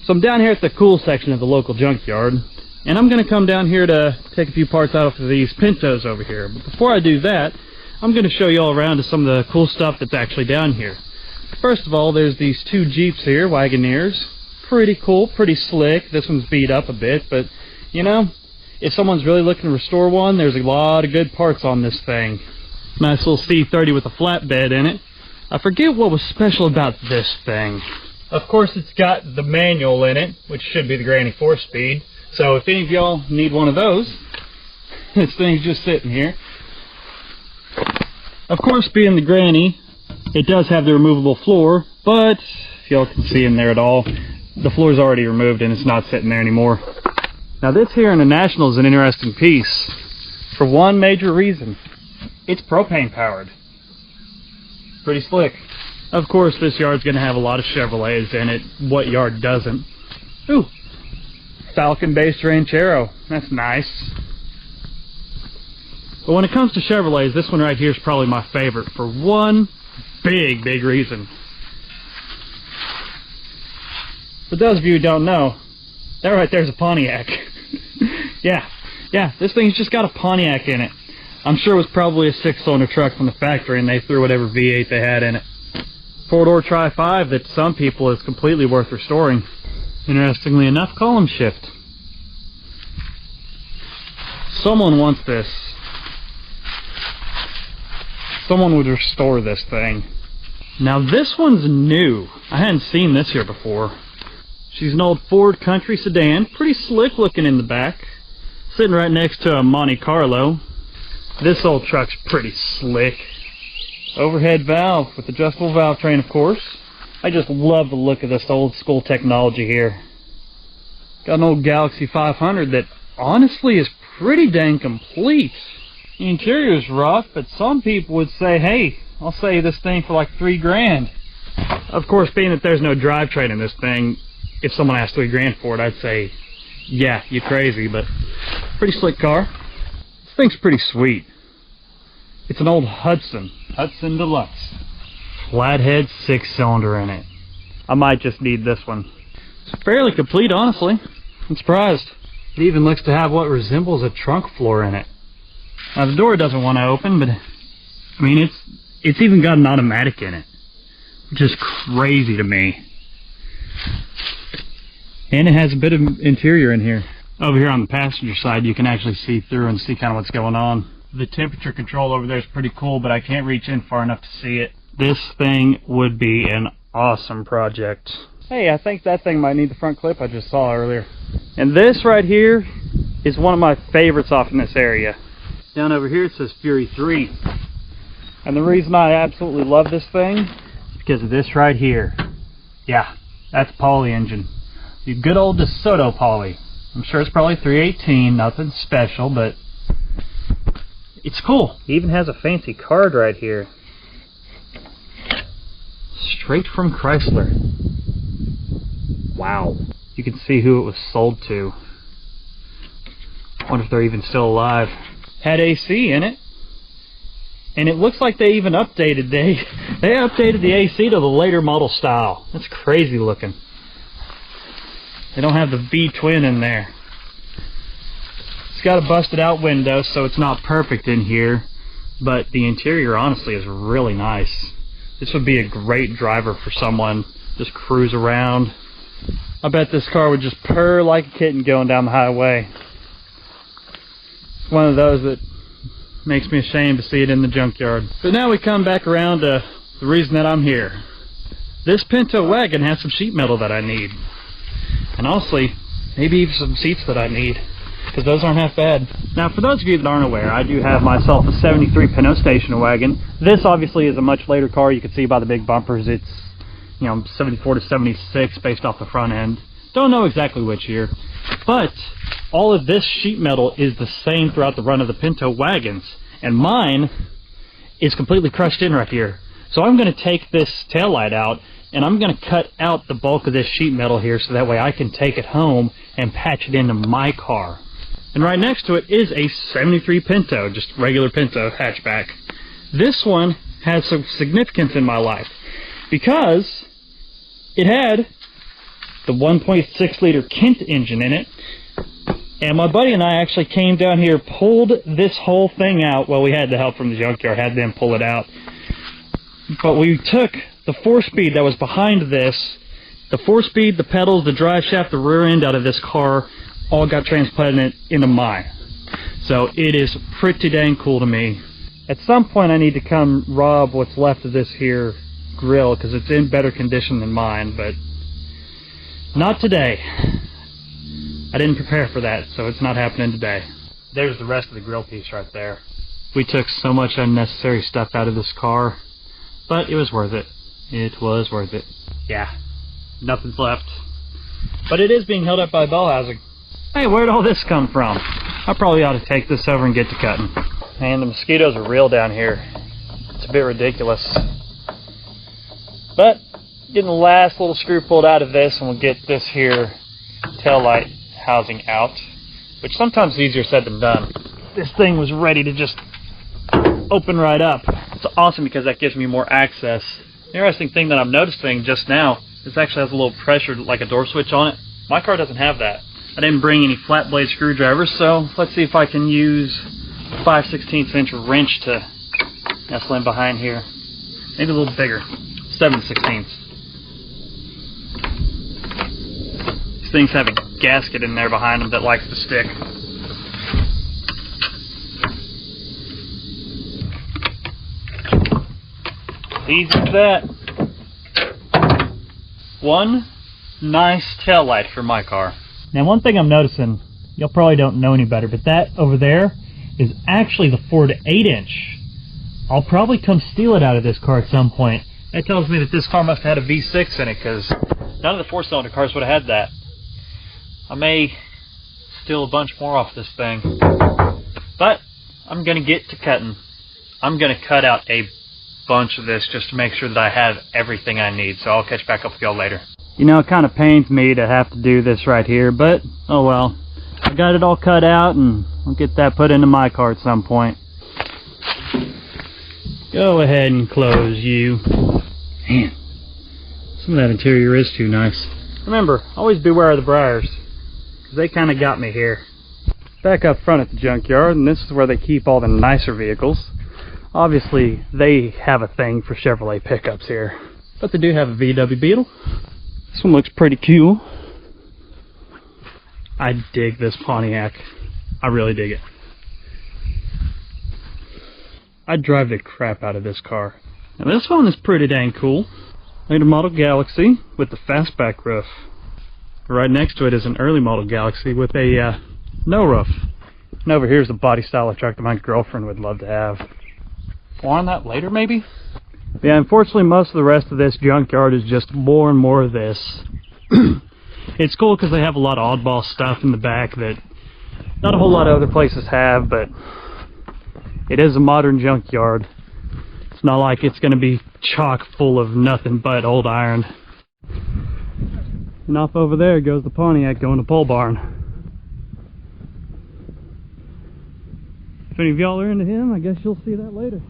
So I'm down here at the cool section of the local junkyard, and I'm going to come down here to take a few parts out of these Pintos over here. But before I do that, I'm going to show you all around to some of the cool stuff that's actually down here. First of all, there's these two Jeeps here, Wagoneers. Pretty cool, pretty slick. This one's beat up a bit, but you know, if someone's really looking to restore one, there's a lot of good parts on this thing. Nice little C30 with a flatbed in it. I forget what was special about this thing. Of course, it's got the manual in it, which should be the Granny 4-speed. So if any of y'all need one of those, this thing's just sitting here. Of course, being the Granny, it does have the removable floor, but if y'all can see in there at all, the floor's already removed and it's not sitting there anymore. Now this here in the National is an interesting piece for one major reason. It's propane powered. Pretty slick. Of course, this yard's going to have a lot of Chevrolets in it. What yard doesn't? Ooh, Falcon-based Ranchero. That's nice. But when it comes to Chevrolets, this one right here is probably my favorite for one big reason. For those of you who don't know, that right there's a Pontiac. yeah, this thing's just got a Pontiac in it. I'm sure it was probably a 6-cylinder truck from the factory and they threw whatever V8 they had in it. 4-door Tri-5 that some people is completely worth restoring. Interestingly enough, column shift. Someone wants this. Someone would restore this thing. Now this one's new. I hadn't seen this here before. She's an old Ford Country sedan, pretty slick looking in the back. Sitting right next to a Monte Carlo. This old truck's pretty slick. Overhead valve with adjustable valve train, of course. I just love the look of this old school technology here. Got an old Galaxy 500 that honestly is pretty dang complete. The interior's rough, but some people would say, hey, I'll sell you this thing for like $3,000. Of course, being that there's no drivetrain in this thing, if someone asked $3,000 for it, I'd say, yeah, you're crazy, but pretty slick car. This thing's pretty sweet. It's an old Hudson Deluxe. Flathead 6-cylinder in it. I might just need this one. It's fairly complete, honestly. I'm surprised. It even looks to have what resembles a trunk floor in it. Now the door doesn't want to open, but I mean it's even got an automatic in it, which is crazy to me. And it has a bit of interior in here. Over here on the passenger side, you can actually see through and see kind of what's going on. The temperature control over there is pretty cool, but I can't reach in far enough to see it. This thing would be an awesome project. Hey, I think that thing might need the front clip I just saw earlier. And this right here is one of my favorites off in this area. Down over here it says Fury 3. And the reason I absolutely love this thing is because of this right here. Yeah, that's poly engine. The good old DeSoto poly. I'm sure it's probably 318, nothing special, but it's cool. It even has a fancy card right here. Straight from Chrysler. Wow. You can see who it was sold to. I wonder if they're even still alive. Had AC in it. And it looks like they even updated. They updated the AC to the later model style. That's crazy looking. They don't have the V-twin in there. It's got a busted out window, so it's not perfect in here, but the interior honestly is really nice. This would be a great driver for someone. Just cruise around. I bet this car would just purr like a kitten going down the highway. It's one of those that makes me ashamed to see it in the junkyard. But now we come back around to the reason that I'm here. This Pinto Wagon has some sheet metal that I need. And honestly, maybe even some seats that I need, because those aren't half bad. Now, for those of you that aren't aware, I do have myself a 73 Pinto Station Wagon. This obviously is a much later car. You can see by the big bumpers it's, you know, 74 to 76 based off the front end. Don't know exactly which year. But all of this sheet metal is the same throughout the run of the Pinto Wagons. And mine is completely crushed in right here. So I'm going to take this taillight out and I'm going to cut out the bulk of this sheet metal here so that way I can take it home and patch it into my car. And right next to it is a 73 Pinto, just regular Pinto hatchback. This one has some significance in my life because it had the 1.6 liter Kent engine in it. And my buddy and I actually came down here, pulled this whole thing out. Well, we had the help from the junkyard, had them pull it out. But we took the 4-speed that was behind this, the 4-speed, the pedals, the drive shaft, the rear end out of this car, all got transplanted into mine. So it is pretty dang cool to me. At some point I need to come rob what's left of this here grill, because it's in better condition than mine, but not today. I didn't prepare for that, so it's not happening today. There's the rest of the grill piece right there. We took so much unnecessary stuff out of this car, but it was worth it. It was worth it. Yeah, nothing's left. But it is being held up by bell housing. Hey, where'd all this come from? I probably ought to take this over and get to cutting. Man, the mosquitoes are real down here. It's a bit ridiculous. But, getting the last little screw pulled out of this, and we'll get this here tail light housing out, which sometimes is easier said than done. This thing was ready to just open right up. It's awesome because that gives me more access. The interesting thing that I'm noticing just now, this actually has a little pressure, like a door switch on it. My car doesn't have that. I didn't bring any flat blade screwdrivers, so let's see if I can use a 5/16 inch wrench to nestle in behind here. Maybe a little bigger, 7/16. These things have a gasket in there behind them that likes to stick. Easy as that. One nice tail light for my car. Now, one thing I'm noticing, y'all probably don't know any better, but that over there is actually the 4 to 8 inch. I'll probably come steal it out of this car at some point. That tells me that this car must have had a V6 in it, because none of the 4-cylinder cars would have had that. I may steal a bunch more off this thing. But I'm going to get to cutting. I'm going to cut out a bunch of this just to make sure that I have everything I need. So I'll catch back up with y'all later. You know, it kind of pains me to have to do this right here, but oh well. I got it all cut out, and I'll get that put into my car at some point. Go ahead and close you. Man, some of that interior is too nice. Remember, always beware of the briars, because they kind of got me here. Back up front at the junkyard, and this is where they keep all the nicer vehicles. Obviously, they have a thing for Chevrolet pickups here, but they do have a VW Beetle. This one looks pretty cool. I dig this Pontiac. I really dig it. I'd drive the crap out of this car. Now this one is pretty dang cool. Later model Galaxy with the fastback roof. Right next to it is an early model Galaxy with a no roof. And over here is the body style of truck that my girlfriend would love to have. More on that later, maybe? Yeah, unfortunately, most of the rest of this junkyard is just more and more of this. It's cool because they have a lot of oddball stuff in the back that not a whole lot of other places have, but it is a modern junkyard. It's not like it's going to be chock full of nothing but old iron. And off over there goes the Pontiac going to pole barn. If any of y'all are into him, I guess you'll see that later.